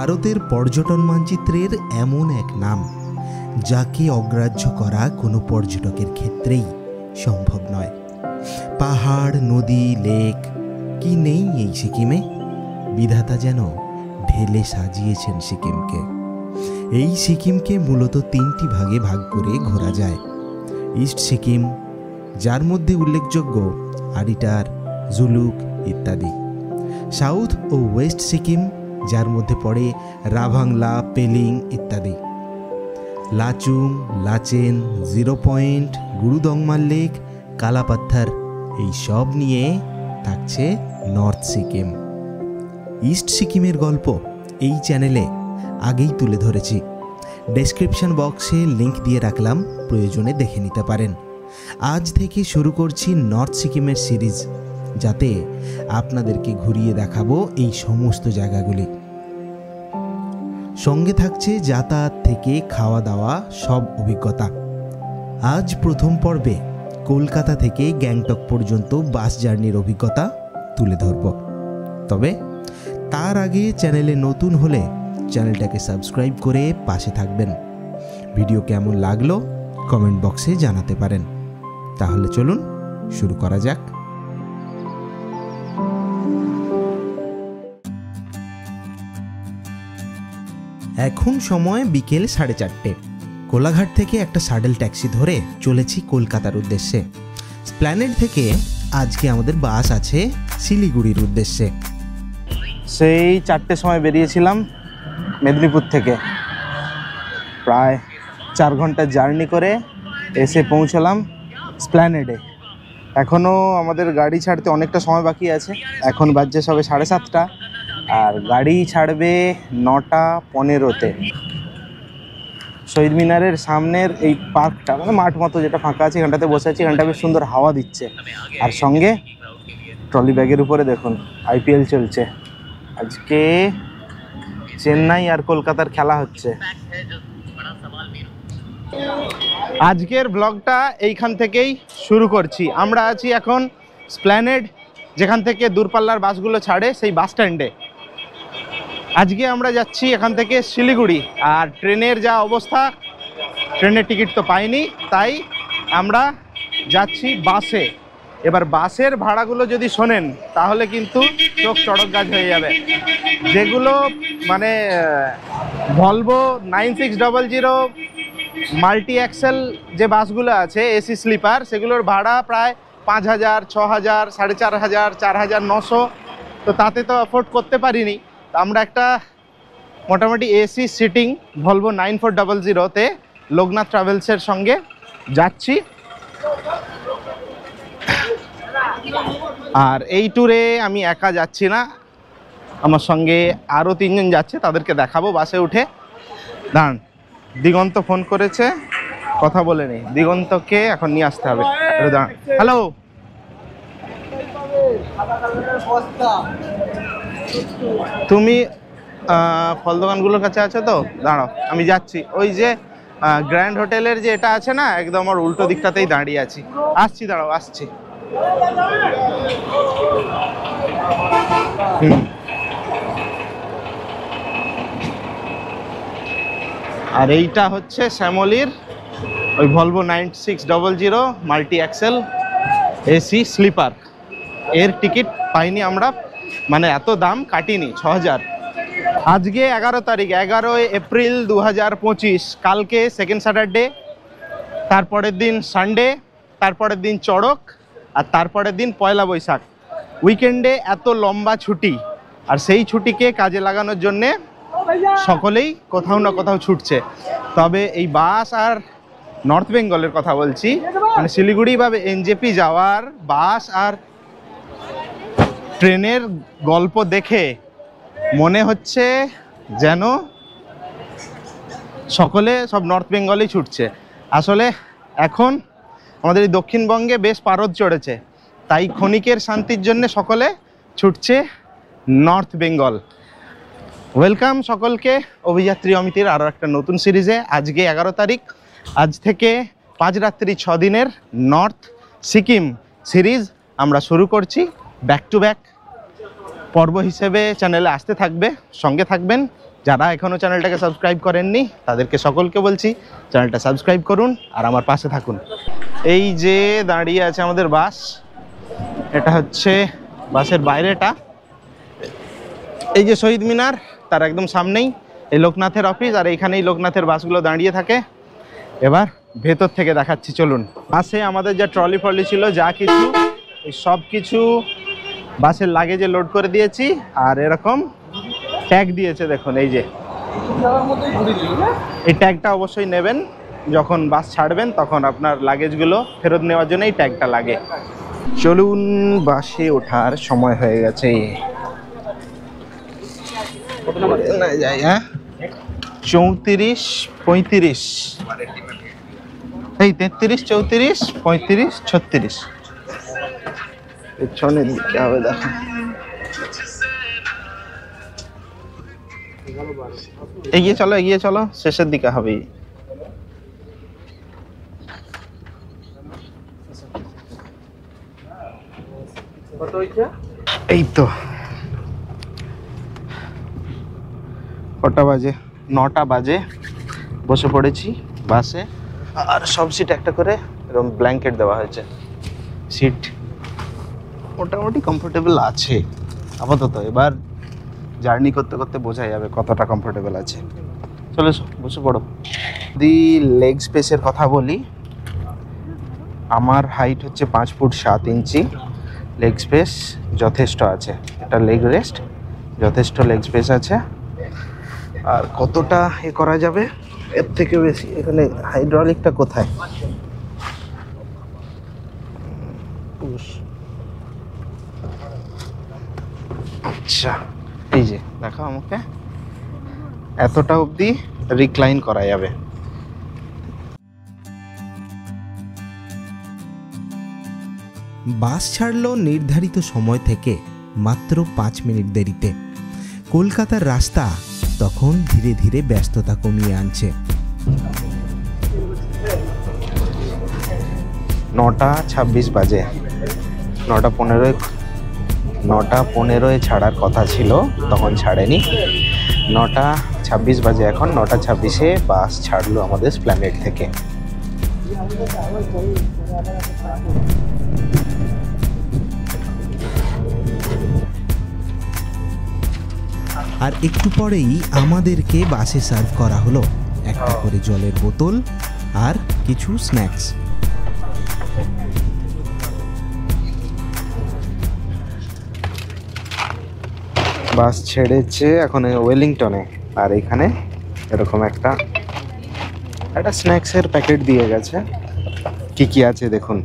ভারতের পর্যটন মানচিত্রের এমন এক নাম যাকে অগ্রাহ্য করা কোনো পর্যটকের ক্ষেত্রেই সম্ভব নয়। পাহাড়, নদী, লেক কি নেই এই সিকিমে? বিধাতা যেন ঢেলে সাজিয়েছেন সিকিমকে। এই সিকিমকে মূলত তিনটি ভাগে ভাগ করে ঘোরা যায়। ইস্ট সিকিম, যার মধ্যে উল্লেখযোগ্য আরিটার, জুলুক ইত্যাদি। সাউথ ও ওয়েস্ট সিকিম, যার মধ্যে পড়ে রাভাংলা, পেলিং ইত্যাদি। লাচুং, লাচেন, 0 পয়েন্ট, গুরুদংমার লেক, কালাপাত্থার, এই সব নিয়ে থাকছে নর্থ সিকিম। ইস্ট সিকিমের গল্প এই চ্যানেলে আগেই তুলে ধরেছি। ডেসক্রিপশন বক্সে লিংক দিয়ে রাখলাম, প্রয়োজনে দেখে নিতে পারেন। আজ থেকে শুরু করছি নর্থ সিকিমের সিরিজ, যাতে আপনাদেরকে ঘুরিয়ে দেখাবো এই সমস্ত জায়গাগুলি। সঙ্গে থাকছে যাতায়াত থেকে খাওয়া দাওয়া সব অভিজ্ঞতা। আজ প্রথম পর্বে কলকাতা থেকে গ্যাংটক পর্যন্ত বাস জার্নির অভিজ্ঞতা তুলে ধরব। তবে তার আগে চ্যানেলে নতুন হলে চ্যানেলটাকে সাবস্ক্রাইব করে পাশে থাকবেন। ভিডিও কেমন লাগলো কমেন্ট বক্সে জানাতে পারেন। তাহলে চলুন শুরু করা যাক। এখন সময় বিকেল 4:30। কোলাঘাট থেকে একটা শাটল ট্যাক্সি ধরে চলেছি কলকাতার উদ্দেশ্যে। স্প্ল্যানেড থেকে আজকে আমাদের বাস আছে শিলিগুড়ির উদ্দেশ্যে। সেই 4টের সময় বেরিয়েছিলাম মেদিনীপুর থেকে। প্রায় 4 ঘন্টা জার্নি করে এসে পৌঁছলাম স্প্ল্যানেডে। এখনও আমাদের গাড়ি ছাড়তে অনেকটা সময় বাকি আছে। এখন বাজছে সবে 7:30, আর গাড়ি ছাড়বে 9:15-তে। শহীদ মিনারের সামনের এই পার্কটা, মানে মাঠ মতো যেটা ফাঁকা আছে, এখানটাতে বসে আছি। এখানটা বেশ সুন্দর হাওয়া দিচ্ছে। আর সঙ্গে ট্রলি ব্যাগের উপরে দেখুন IPL চলছে। আজকে চেন্নাই আর কলকাতার খেলা হচ্ছে। আজকের ব্লগটা এইখান থেকেই শুরু করছি। আমরা আছি এখন স্প্ল্যানেড, যেখান থেকে দূরপাল্লার বাসগুলো ছাড়ে, সেই বাস স্ট্যান্ডে। আজকে আমরা যাচ্ছি এখান থেকে শিলিগুড়ি। আর ট্রেনের যা অবস্থা, ট্রেনের টিকিট তো পাইনি, তাই আমরা যাচ্ছি বাসে। এবার বাসের ভাড়াগুলো যদি শোনেন তাহলে কিন্তু চোখ চড়ক গাছ হয়ে যাবে। যেগুলো মানে ভলভো 9600 মাল্টি অ্যাক্সেল যে বাসগুলো আছে এসি স্লিপার, সেগুলোর ভাড়া প্রায় 5000, 6000, 4500, 4900। তো তাতে তো অ্যাফোর্ড করতে পারিনি। আমরা একটা মোটামুটি এসি সিটিং ভলভো 9400-তে লোকনাথ ট্রাভেলসের সঙ্গে যাচ্ছি। আর এই ট্যুরে আমি একা যাচ্ছি না, আমার সঙ্গে আরও 3 জন যাচ্ছে, তাদেরকে দেখাবো বাসে উঠে। দাঁড়ান, দিগন্ত ফোন করেছে, কথা বলে নেই। দিগন্তকে এখন নিয়ে আসতে হবে। দাঁড়ান। হ্যালো, তুমি ফল দোকানগুলোর কাছে আছো তো? দাঁড়াও, আমি যাচ্ছি। ওই যে গ্র্যান্ড হোটেলের যে এটা আছে না, একদম আমার উল্টো দিকটাতেই দাঁড়িয়ে আছি। আসছি, দাঁড়াও, আসছি। আর এইটা হচ্ছে শ্যামলির ওই Volvo 9600 multi axle AC sleeper. এর টিকিট পাইনি আমরা, মানে এত দাম কাটিনি, 6000। আজকে 11 তারিখ, 11 এপ্রিল 2025। কালকে সেকেন্ড স্যাটারডে, তারপরের দিন সানডে, তারপরের দিন চড়ক, আর তারপরের দিন পয়লা বৈশাখ। উইকেন্ডে এত লম্বা ছুটি, আর সেই ছুটিকে কাজে লাগানোর জন্যে সকলেই কোথাও না কোথাও ছুটছে। তবে এই বাস আর নর্থ বেঙ্গলের কথা বলছি, মানে শিলিগুড়ি বা NJP যাওয়ার বাস আর ট্রেনের গল্প দেখে মনে হচ্ছে যেন সকলে সব নর্থ বেঙ্গলেই ছুটছে। আসলে এখন আমাদের এই দক্ষিণবঙ্গে বেশ পারদ চড়েছে, তাই ক্ষণিকের শান্তির জন্য সকলে ছুটছে নর্থ বেঙ্গল। ওয়েলকাম সকলকে অভিযাত্রী অমিতির আরও একটা নতুন সিরিজে। আজকে 11 তারিখ, আজ থেকে 5 রাত্রি 6 দিনের নর্থ সিকিম সিরিজ আমরা শুরু করছি। ব্যাক টু ব্যাক পর্ব হিসেবে চ্যানেলে আসতে থাকবে, সঙ্গে থাকবেন। যারা এখনও চ্যানেলটাকে সাবস্ক্রাইব করেননি তাদেরকে সকলকে বলছি চ্যানেলটা সাবস্ক্রাইব করুন আর আমার পাশে থাকুন। এই যে দাঁড়িয়ে আছে আমাদের বাস, এটা হচ্ছে বাসের বাইরেটা। এই যে শহীদ মিনার তার একদম সামনেই এই লোকনাথের অফিস, আর এইখানেই লোকনাথের বাসগুলো দাঁড়িয়ে থাকে। এবার ভেতর থেকে দেখাচ্ছি চলুন। বাসে আমাদের যা ট্রলি ফলি ছিল যা কিছু, এই সব কিছু বাসের লাগেজে লোড করে দিয়েছি। আর এরকম ট্যাগ দিয়েছে দেখুন, এই যে এই ট্যাগটা অবশ্যই নেবেন যখন বাস ছাড়বেন, তখন আপনার লাগেজগুলো ফেরত নেওয়ার জন্য এই ট্যাগটা লাগে। চলুন, বাসে ওঠার সময় হয়ে গেছে। যাই, হ্যাঁ 34, 35, এই 33, 34, 35, 36 পেছনের দিকে হবে, দেখো এগিয়ে চলো শেষের দিকে হবে। এই তো কটা বাজে, 9টা বাজে। বসে পড়েছি বাসে, আর সব সিট একটা করে এরকম ব্ল্যাঙ্কেট দেওয়া হয়েছে। সিট মোটামুটি কমফোর্টেবল আছে আপাতত। এবার জার্নি করতে করতে বোঝা যাবে কতটা কমফোর্টেবল আছে। চলে এসো, বসে পড়ো। যদি লেগ স্পেসের কথা বলি, আমার হাইট হচ্ছে 5 ফুট 7 ইঞ্চি। লেগ স্পেস যথেষ্ট আছে, এটা লেগ রেস্ট, যথেষ্ট লেগ স্পেস আছে। আর কতটা এ করা যাবে এর থেকে বেশি? এখানে হাইড্রোলিকটা কোথায়? আচ্ছা, এই যে দেখো, আমাকে এতটা অবধি রিক্লাইন করা যাবে। বাস ছাড়লো নির্ধারিত সময় থেকে মাত্র 5 মিনিট দেরিতে। কলকাতার রাস্তা তখন ধীরে ধীরে ব্যস্ততা কমিয়ে আনছে। 9:26 বাজে। 9:15 ছাড়ার কথা ছিল, তখন ছাড়েনি। 9:26 বাজে এখন। 9:26-এ বাস ছাড়লো আমাদের স্প্ল্যানেড থেকে। আর একটু পরেই আমাদেরকে বাসে সার্ভ করা হলো একটা করে জলের বোতল আর কিছু স্ন্যাক্স। বাস ছেড়েছে এখন ওয়েলিংটনে, আর এখানে এরকম একটা স্ন্যাক্সের প্যাকেট দিয়ে গেছে। কি কি আছে দেখুন।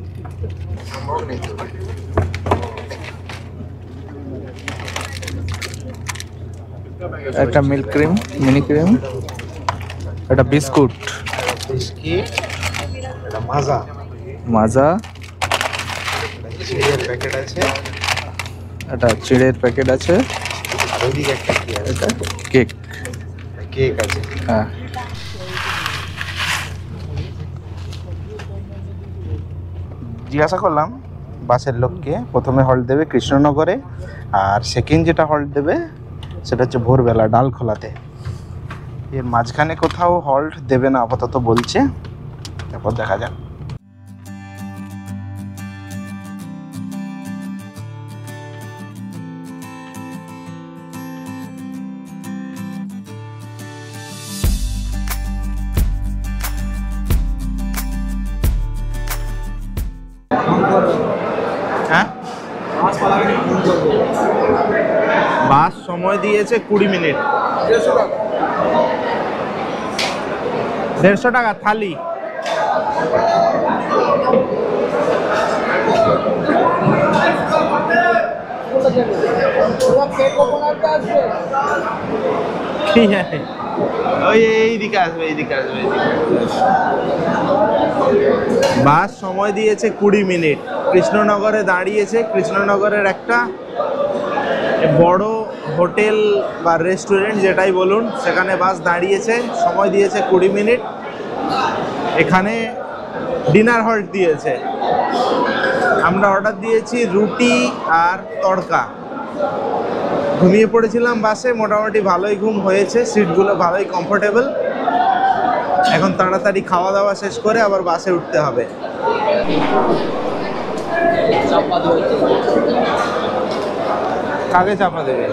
একটা মিল্ক ক্রিম, মিনি ক্রিম, একটা বিস্কুট, এটা মাজা চিড়ের প্যাকেট আছে, একটা চিড়ের প্যাকেট আছে, আর ওইদিকে একটা কি আছে? এটা কেক আছে। হ্যাঁ। জিজ্ঞাসা করলাম বাসের লোককে, প্রথমে হল্ট দেবে কৃষ্ণনগরে, আর সেকেন্ড যেটা হল্ট দেবে সেটা হচ্ছে ভোরবেলা ডালখোলাতে। এর মাঝখানে কোথাও হল্ট দেবে না আপাতত বলছে, তারপর দেখা যাক। হ্যাঁ, বাস সময় দিয়েছে 20 মিনিট। 150 টাকা থালি। এইদিকে আসবে। বাস সময় দিয়েছে 20 মিনিট। কৃষ্ণনগরে দাঁড়িয়েছে। কৃষ্ণনগরের একটা বড় হোটেল বা রেস্টুরেন্ট যেটাই বলুন, সেখানে বাস দাঁড়িয়েছে, সময় দিয়েছে 20 মিনিট। এখানে ডিনার হল্ট দিয়েছে। আমরা অর্ডার দিয়েছি রুটি আর তড়কা। ঘুমিয়ে পড়েছিলাম বাসে, মোটামুটি ভালোই ঘুম হয়েছে, সিটগুলো ভালোই কমফোর্টেবল। এখন তাড়াতাড়ি খাওয়া দাওয়া শেষ করে আবার বাসে উঠতে হবে। কাকে চাপা দেবে?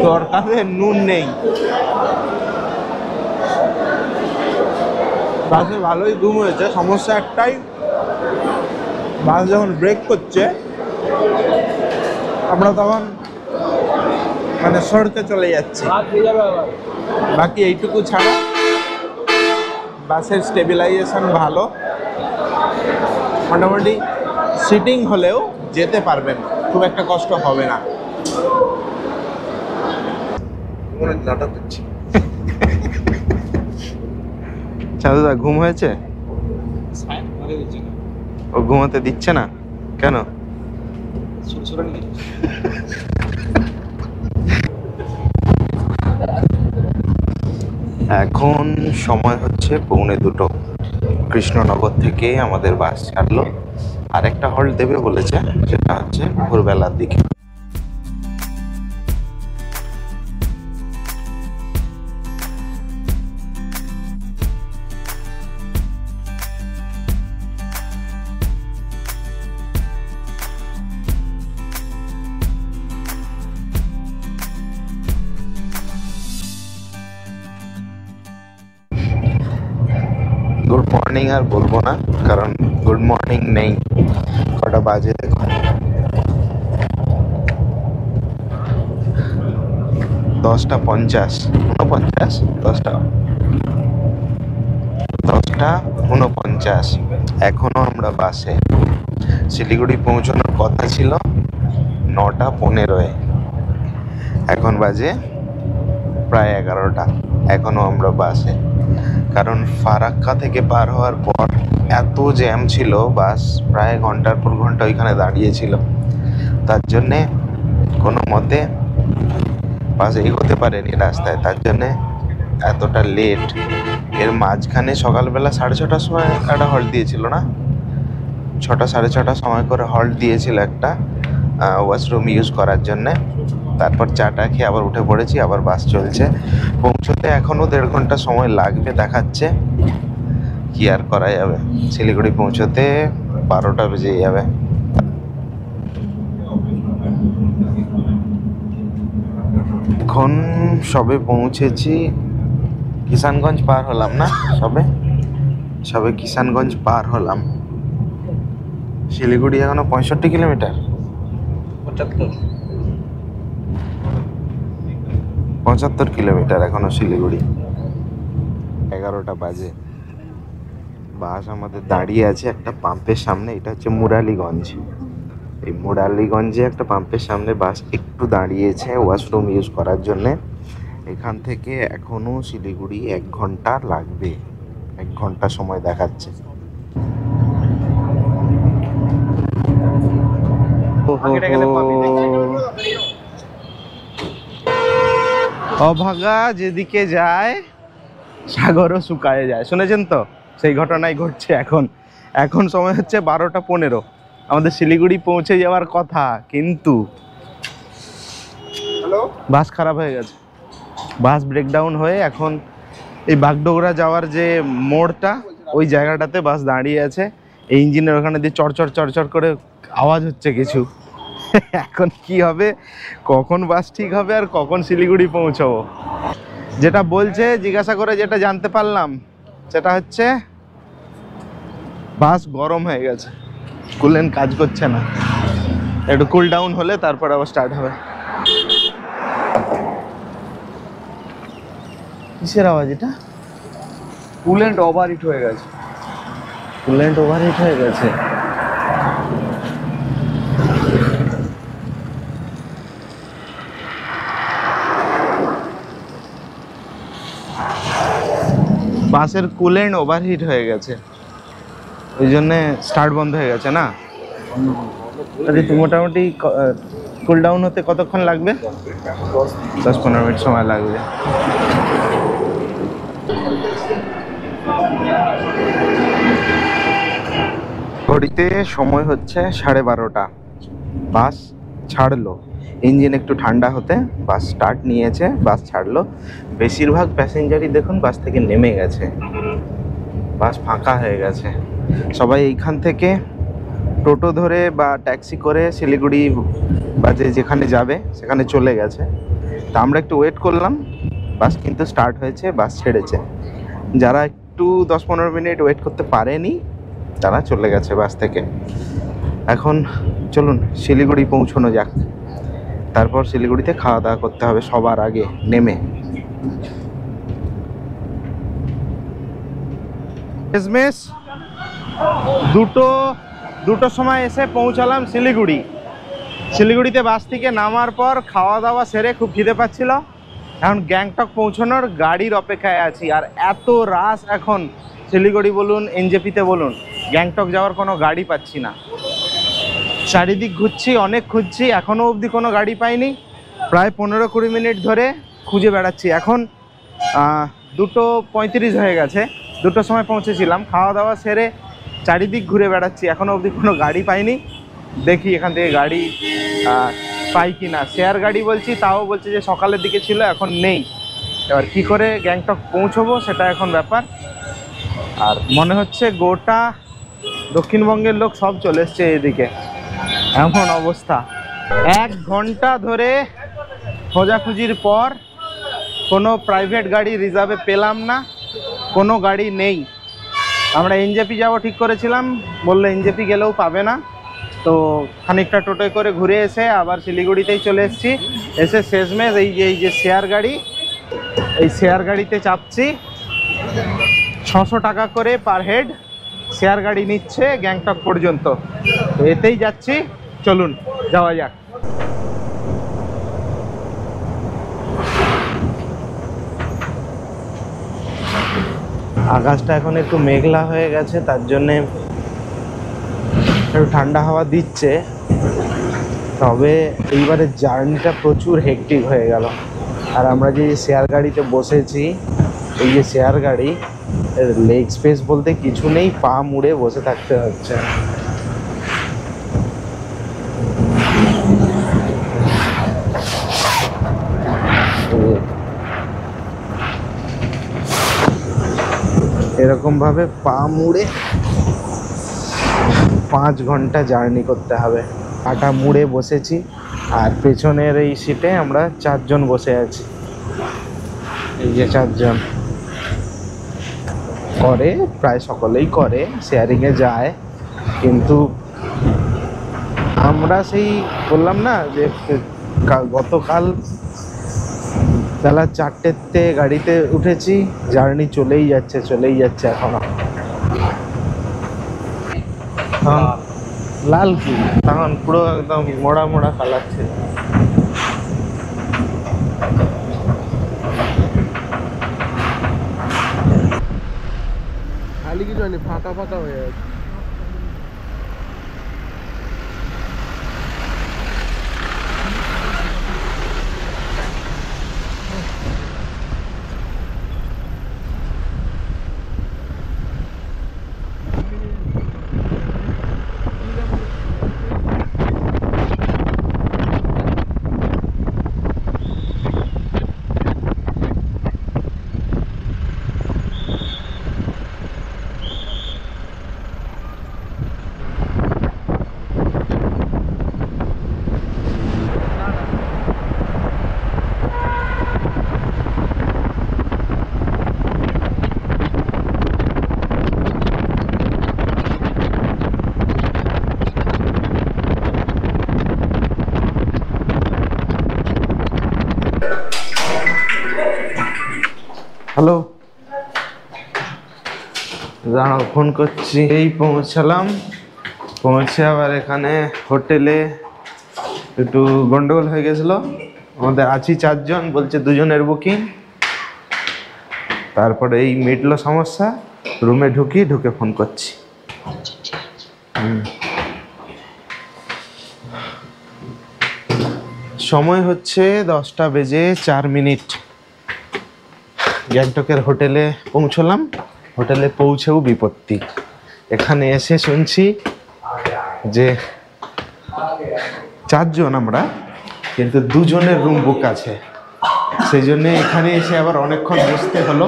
তরকাতে নুন নেই। বাসে ভালোই ঘুম হয়েছে, সমস্যা একটাই, বাস যখন ব্রেক করছে আমরা তখন মানে সড়কে চলে যাচ্ছি। বাকি এইটুকু ছাড়া বাসের স্টেবিলাইজেশন ভালো, মোটামুটি সিটিং হলেও যেতে পারবেন, খুব একটা কষ্ট হবে না। চাঁদুদা ঘুম হয়েছে? ও ঘুমাতে দিচ্ছে না কেন? এখন সময় হচ্ছে 1:45। কৃষ্ণনগর থেকে আমাদের বাস ছাড়লো, আরেকটা হল্ট দেবে বলেছে, সেটা হচ্ছে ভোরবেলার দিকে। গুড মর্নিং আর বলবো না, কারণ গুড মর্নিং নেই। কটা বাজে দেখো, 10:50, 49, 10:49। এখনো আমরা বাসে। শিলিগুড়ি পৌঁছানোর কথা ছিল 9:15। এখন বাজে প্রায় 11টা, এখনো আমরা বাসে। কারণ ফারাক্কা থেকে পার হওয়ার পর এত জ্যাম ছিল, বাস প্রায় ঘন্টার পর ঘন্টা ওইখানে দাঁড়িয়েছিল, তার জন্যে কোনো মতে বাস এগোতে পারেনি রাস্তায়, তার জন্যে এতটা লেট। এর মাঝখানে সকালবেলা 6:30টার সময় একটা হল্ট দিয়েছিল না, 6টা 6:30 সময় করে হল্ট দিয়েছিল একটা ওয়াশরুম ইউজ করার জন্যে। তারপর চাটা খেয়ে আবার উঠে পড়েছি, আবার বাস চলছে। পৌঁছতে এখনও 1.5 ঘন্টা সময় লাগবে দেখাচ্ছে, কি আর করা যাবে। শিলিগুড়ি পৌঁছতে 12টা বেজে যাবে। এখন সবে পৌঁছেছি, কিষানগঞ্জ পার হলাম না, সবে কিষানগঞ্জ পার হলাম। শিলিগুড়ি এখনো 65 কিলোমিটার, 75 কিলোমিটার এখনো শিলিগুড়ি। 11টা বাজে। বাস আমাদের দাঁড়িয়ে আছে একটা পাম্পের সামনে, এটা হচ্ছে মুরালিগঞ্জ। এই মুরালিগঞ্জে একটা পাম্পের সামনে বাস একটু দাঁড়িয়েছে ওয়াশরুম ইউজ করার জন্যে। এখান থেকে এখনো শিলিগুড়ি 1 ঘন্টা লাগবে, 1 ঘন্টা সময় দেখাচ্ছে। অভাগা যেদিকে যায় সাগরও শুকায় যায়, শুনেছেন তো? সেই ঘটনাই ঘটছে এখন। এখন সময় হচ্ছে 12:15, আমাদের শিলিগুড়ি পৌঁছে যাওয়ার কথা, কিন্তু বাস খারাপ হয়ে গেছে। বাস ব্রেকডাউন হয়ে এখন এই বাগডোগরা যাওয়ার যে মোড়টা, ওই জায়গাটাতে বাস দাঁড়িয়ে আছে। এই ইঞ্জিনের ওখানে দিয়ে চড়চড় চড়চড় করে আওয়াজ হচ্ছে কিছু। এখন কি হবে, কখন বাস ঠিক হবে আর কখন শিলিগুড়ি পৌঁছাবো? যেটা বলছে, জিজ্ঞাসা করে যেটা জানতে পারলাম, সেটা হচ্ছে বাস গরম হয়ে গেছে, কুলেন্ট কাজ করছে না, একটু কুল ডাউন হলে তারপর আবার স্টার্ট হবে। কিসের আওয়াজ এটা? কুলেন্ট ওভারহিট হয়ে গেছে। কুলেন্ট ওভারহিট হয়ে গেছে। বাসের কুলেন্ট ওভারহিট হয়ে গেছে, ওই জন্যে স্টার্ট বন্ধ হয়ে গেছে না? মোটামুটি কুল ডাউন হতে কতক্ষণ লাগবে? 10-15 মিনিট সময় লাগবে। ঘড়িতে সময় হচ্ছে 12:30। বাস ছাড়লো, ইঞ্জিন একটু ঠান্ডা হতে বাস স্টার্ট নিয়েছে, বাস ছাড়লো। বেশিরভাগ প্যাসেঞ্জারই দেখুন বাস থেকে নেমে গেছে, বাস ফাঁকা হয়ে গেছে। সবাই এইখান থেকে টোটো ধরে বা ট্যাক্সি করে শিলিগুড়ি বা যেখানে যাবে সেখানে চলে গেছে। তা আমরা একটু ওয়েট করলাম, বাস কিন্তু স্টার্ট হয়েছে, বাস ছেড়েছে। যারা একটু 10-15 মিনিট ওয়েট করতে পারেনি তারা চলে গেছে বাস থেকে। এখন চলুন শিলিগুড়ি পৌঁছানো যাক, তারপর শিলিগুড়িতে খাওয়া দাওয়া করতে হবে সবার আগে নেমে। শেষমেশ দুটোর সময় এসে পৌঁছালাম শিলিগুড়িতে। বাস থেকে নামার পর খাওয়া দাওয়া সেরে খুব খিদে পাচ্ছিল, এখন গ্যাংটক পৌঁছানোর গাড়ির অপেক্ষায় আছি। আর এত রাশ এখন শিলিগুড়ি বলুন এনজেপিতে বলুন, গ্যাংটক যাওয়ার কোনো গাড়ি পাচ্ছি না। চারিদিক ঘুরছি, অনেক খুঁজছি, এখনও অবধি কোনো গাড়ি পাইনি। প্রায় 15-20 মিনিট ধরে খুঁজে বেড়াচ্ছি। এখন 2:35 হয়ে গেছে, 2টোর সময় পৌঁছেছিলাম। খাওয়া দাওয়া সেরে চারিদিক ঘুরে বেড়াচ্ছি, এখনও অবধি কোনো গাড়ি পাইনি। দেখি এখান থেকে গাড়ি পাই কি না। শেয়ার গাড়ি বলছি, তাও বলছে যে সকালের দিকে ছিল, এখন নেই। এবার কী করে গ্যাংটক পৌঁছবো সেটা এখন ব্যাপার। আর মনে হচ্ছে গোটা দক্ষিণবঙ্গের লোক সব চলে এসছে এদিকে, এমন অবস্থা। 1 ঘন্টা ধরে খোঁজাখুঁজির পর কোনো প্রাইভেট গাড়ি রিজার্ভে পেলাম না, কোনো গাড়ি নেই। আমরা এনজেপি যাবো ঠিক করেছিলাম, বললে এনজেপি গেলেও পাবে না। তো খানিকটা টোটোয় করে ঘুরে এসে আবার শিলিগুড়িতেই চলে এসেছি। এসে শেষমেশ এই যে শেয়ার গাড়ি, এই শেয়ার গাড়িতে চাপছি। 600 টাকা করে পার হেড শেয়ার গাড়ি নিচ্ছে গ্যাংটক পর্যন্ত। তো এতেই যাচ্ছি, চলুন যাওয়া যাক। আকাশটা এখন একটু মেঘলা হয়ে গেছে, তার জন্যে একটু ঠান্ডা হাওয়া দিচ্ছে। তবে এইবারে জার্নিটা প্রচুর হেক্টিক হয়ে গেল। আর আমরা যে শেয়ার গাড়িতে বসেছি, এই যে শেয়ার গাড়ি, এর লেগ স্পেস বলতে কিছু নেই, পা মুড়ে বসে থাকতে হচ্ছে। এরকম ভাবে পা মুড়ে 5 ঘন্টা জার্নি করতে হবে। পাটা মুড়ে বসেছি, আর পেছনের এই সিটে আমরা 4 জন বসে আছি। এই যে 4 জন করে, প্রায় সকলেই করে, শেয়ারিংয়ে যায়। কিন্তু আমরা সেই বললাম না যে গতকাল বেলা 4টেতে গাড়িতে উঠেছি, জার্নি চলেই যাচ্ছে এখনো। লাল কি তখন পুরো একদম মোড়া মোড়া কালাচ্ছে। খালি কিছু হয়নি, ফাঁকা ফাঁকা হয়ে আছে। হ্যালো, দাঁড়াও ফোন করছি। এই পৌঁছালাম, পৌঁছে আবার এখানে হোটেলে একটু গন্ডগোল হয়ে গেছিলো। আমাদের আছি 4 জন, বলছে 2 জনের বুকিং। তারপরে এই মিটলো সমস্যা, রুমে ঢুকে ফোন করছি। সময় হচ্ছে 10:04। গ্যাংটকের হোটেলে পৌঁছলাম, হোটেলে পৌঁছেও বিপত্তি। এখানে এসে শুনছি যে 4 জন আমরা, কিন্তু 2 জনের রুম বুক আছে, সেই জন্য এখানে এসে আবার অনেকক্ষণ বসতে হলো।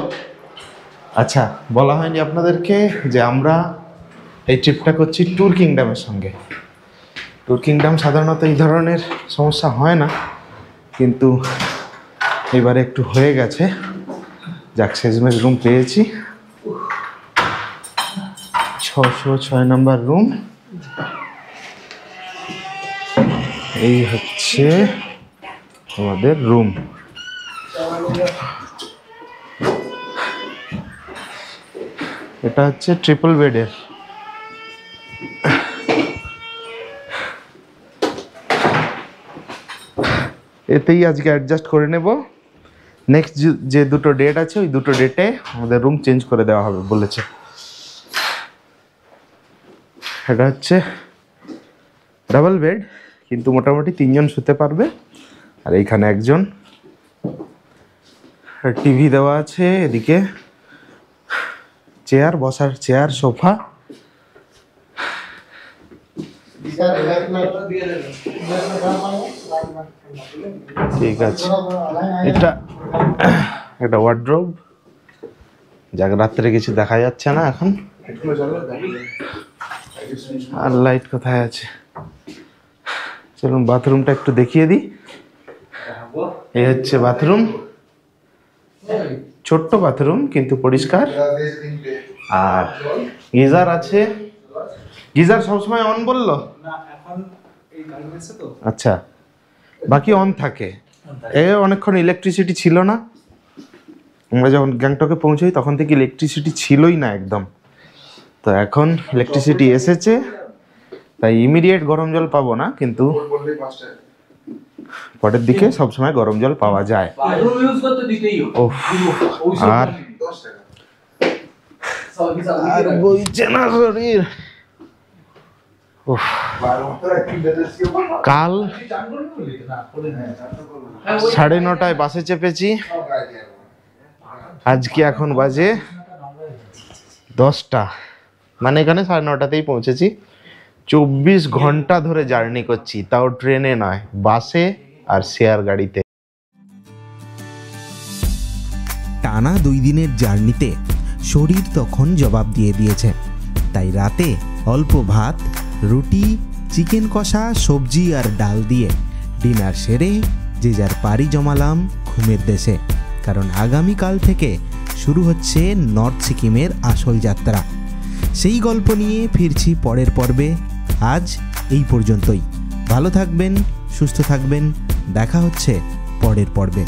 আচ্ছা, বলা হয়নি আপনাদেরকে যে আমরা এই ট্রিপটা করছি ট্যুর কিংডমের সঙ্গে। ট্যুর কিংডম সাধারণত এই ধরনের সমস্যা হয় না, কিন্তু এবারে একটু হয়ে গেছে। যাক, শেষমেশ রুম পেয়েছি। 606 নম্বর রুম। এই হচ্ছে আমাদের রুম। এটা হচ্ছে ট্রিপল বেডের। এতেই আজকে অ্যাডজাস্ট করে নেব। নেক্সট যে 2টো ডেট আছে, ওই 2টো ডেটে আমাদের রুম চেঞ্জ করে দেওয়া হবে বলেছে। এটা হচ্ছে ডাবল বেড, কিন্তু মোটামুটি 3 জন শুতে পারবে। আর এইখানে একজন। টিভি দেওয়া আছে, এদিকে চেয়ার, বসার চেয়ার, সোফা। ঠিক আছে, এটা একটা ওয়ার্ড্রোব। যাক, রাত্রে কিছু দেখা যাচ্ছে না এখন। আর লাইট কোথায় আছে? চলুন বাথরুমটা একটু দেখিয়ে দিই। এই হচ্ছে বাথরুম। ছোট্ট বাথরুম, কিন্তু পরিষ্কার। আর গিজার আছে। গিজার সবসময় অন বললো? আচ্ছা, বাকি অন থাকে। অনেকক্ষণ ইলেকট্রিসিটি ছিল না। আমরা যখন গ্যাংটকে পৌঁছই তখন থেকে ইলেকট্রিসিটি ছিলই না একদম। তো এখন ইলেকট্রিসিটি এসেছে, তাই ইমিডিয়েট গরম জল পাবো না, কিন্তু পরের দিকে সবসময় গরম জল পাওয়া যায়। আর বইছে না শরীর। কাল 9:30 বাসে চেপেছি, আজকে এখন বাজে 10টা, মানে এখানে 9:30তেই পৌঁছেছি। 24 ঘন্টা ধরে জার্নি করছি, তাও ট্রেনে নয়, বাসে আর শেয়ার গাড়িতে। টানা 2 দিনের জার্নিতে শরীর তখন জবাব দিয়ে দিয়েছে, তাই রাতে অল্প ভাত, রুটি, চিকেন কষা, সবজি আর ডাল দিয়ে ডিনার সেরে যে যার পাড়ি জমালাম ঘুমের দেশে। কারণ আগামীকাল থেকে শুরু হচ্ছে নর্থ সিকিমের আসল যাত্রা। সেই গল্প নিয়ে ফিরছি পরের পর্বে। আজ এই পর্যন্তই। ভালো থাকবেন, সুস্থ থাকবেন। দেখা হচ্ছে পরের পর্বে।